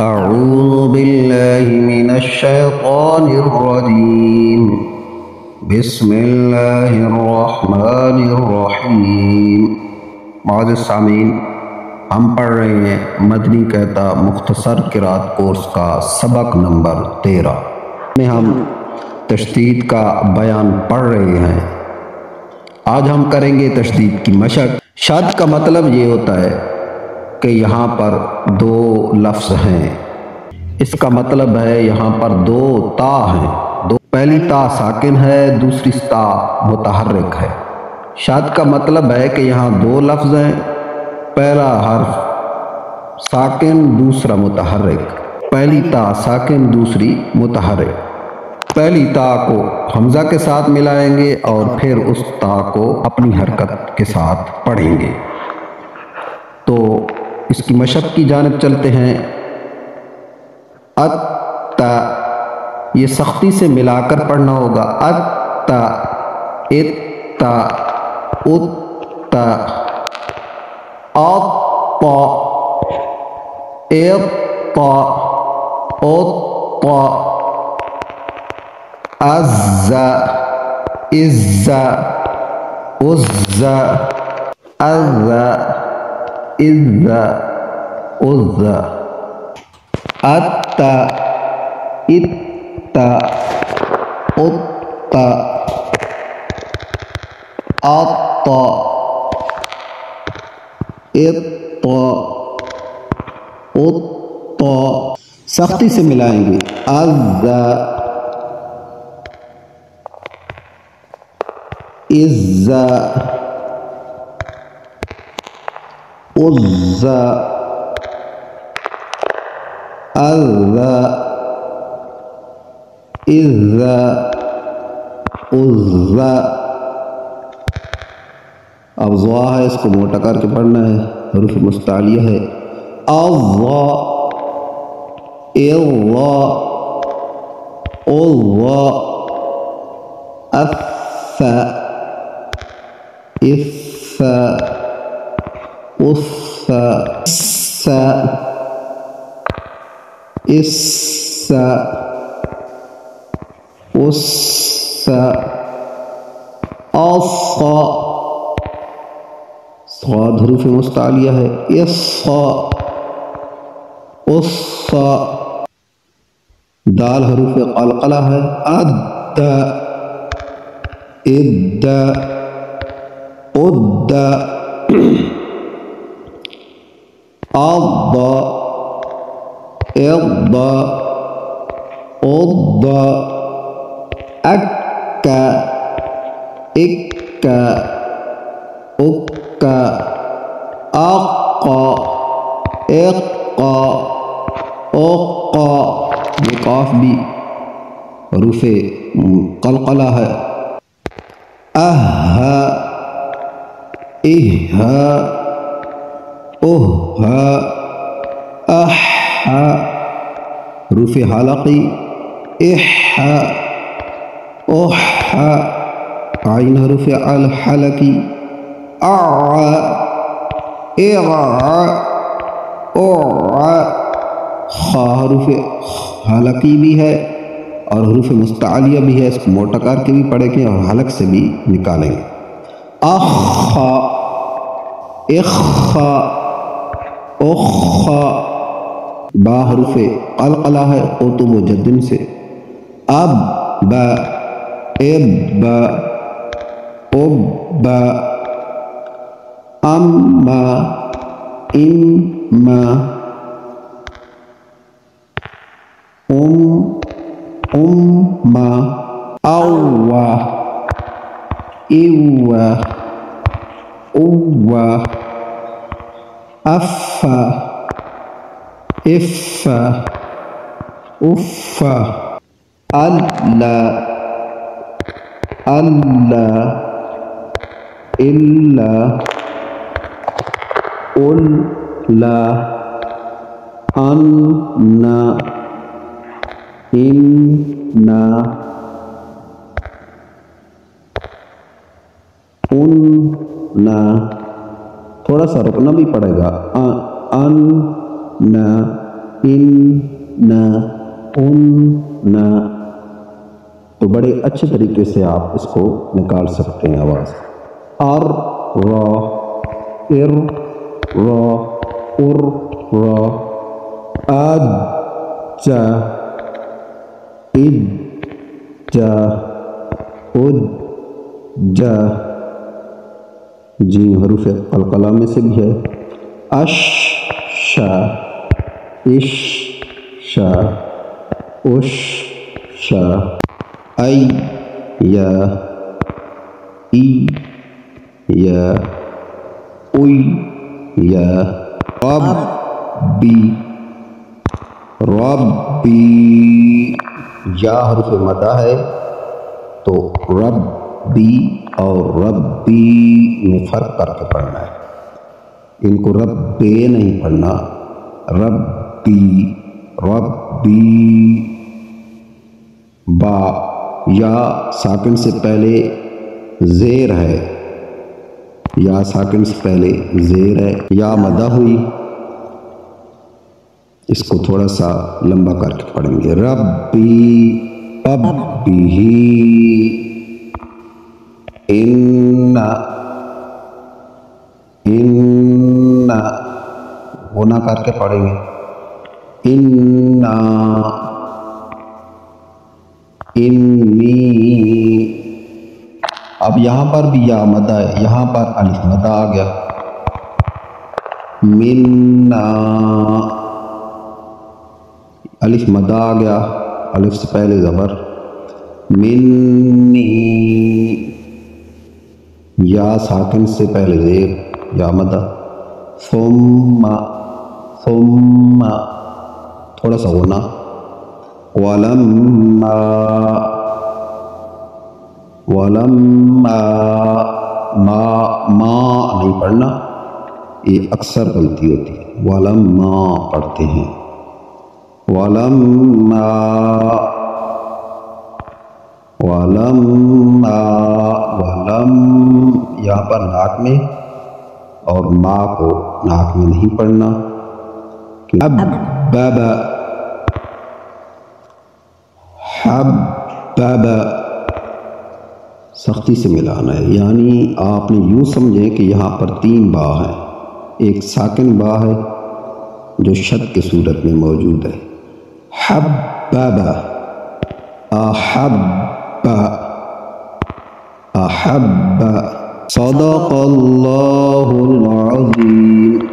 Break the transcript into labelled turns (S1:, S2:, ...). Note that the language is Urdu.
S1: أعوذ بالله من الشيطان الرجيم بسم اللہ الرحمن الرحیم۔ معزز سامعین، ہم پڑھ رہے ہیں مدنی کہتا مختصر قرات کورس کا سبق نمبر 13 میں ہم تشدید کا بیان پڑھ رہے ہیں۔ آج ہم کریں گے تشدید کی مشق۔ شد کا مطلب یہ ہوتا ہے کہ یہاں پر دو لفظ ہیں، اس کا مطلب ہے یہاں پر دو تا ہیں، پہلی تا ساکن ہے، دوسری تا متحرک ہے۔ شد کا مطلب ہے کہ یہاں دو لفظ ہیں، پہلا حرف ساکن دوسرا متحرک، پہلی تا ساکن دوسری متحرک۔ پہلی تا کو حمزہ کے ساتھ ملائیں گے اور پھر اس تا کو اپنی حرکت کے ساتھ پڑھیں گے۔ تو اس کی مشق کی جانب چلتے ہیں۔ اتا، یہ سختی سے ملا کر پڑھنا ہوگا۔ اتا، اتا، اتا، اتا، اتا، اتا، ازا، ازا، ازا، ازا، ازا، ازا، اتا، اتا، اتا، اتا، اتا، اتا، سختی سے ملائیں گے۔ ازا، ازا، عزا، اذا، اذا، عزا۔ اب ضا ہے، اس کو موٹا کر کے پڑھنا ہے، حروف مستعلیہ ہے۔ اضا، اضا، اضا، اثا، اثا، اثا، اسا، اسا، اسا، اصا، صاد حروف مستعلیہ ہے۔ اصا، اصا، دال حروف قلقلہ ہے۔ ادا، ادا، ادا، اضا، اضا، اضا، اکا، اکا، اکا، اقا، اقا، اقا، یہ قاف بھی حروف قلقلہ ہے۔ اہا، اہا، اہا، احا، حروف حلقی۔ احا، احا، عین حروف الحلقی۔ اعا، اعا، اعا، خا حروف حلقی بھی ہے اور حروف مستعلیہ بھی ہے، اس کو موٹا کر کے بھی پڑھیں گے اور حلق سے بھی نکالیں گے۔ اخا، اخا، اخا، با حروف قلقلہ ہے قطب و جدن سے۔ اب، با، اب، اب، اما، اما، اما، اوا، اوا، اوا، افا، افا، افا، الا، الا، الا، الا، انا، انا، انا، تھوڑا سا رکنا بھی پڑے گا۔ ان، ان ان تو بڑے اچھے طریقے سے آپ اس کو نکال سکتے ہیں آواز. ار را ار را ار را اج جا اج جا اج جا. جی حروف قلقلہ میں سے بھی ہے. اش شا اش شا اش شا. ای یا ای یا اوی یا. ربی ربی یا حرف مدہ ہے تو ربی اور ربی میں فرق کر کے پڑھنا ہے. ان کو ربے نہیں پڑھنا، ربی ربی. با یا ساکن سے پہلے زیر ہے، یا ساکن سے پہلے زیر ہے. یا مدہ ہوئی، اس کو تھوڑا سا لمبا کر کے پڑھیں گے. ربی ربی ان ان غنہ کر کے پڑھیں گے. انا انی. اب یہاں پر بھی یا مدہ ہے، یہاں پر الف مدہ آ گیا. منا الف مدہ آ گیا، الف سے پہلے زبر. منی یا ساکن سے پہلے زیر، یا مدہ. ثم ثم تھوڑا سا غنہ. ولما ولما ما نہیں پڑھنا، یہ اکثر غلطی ہوتی ہے. ولما پڑھتے ہیں. ولما ولما ولم یہاں پر ناک میں، اور ما کو ناک میں نہیں پڑھنا. حبب حبب سختی سے ملانا ہے، یعنی آپ نے یوں سمجھیں کہ یہاں پر 3 با ہیں. ایک ساکن با ہے جو شد کی صورت میں موجود ہے. حبب احب احب. صدق اللہ العظیم.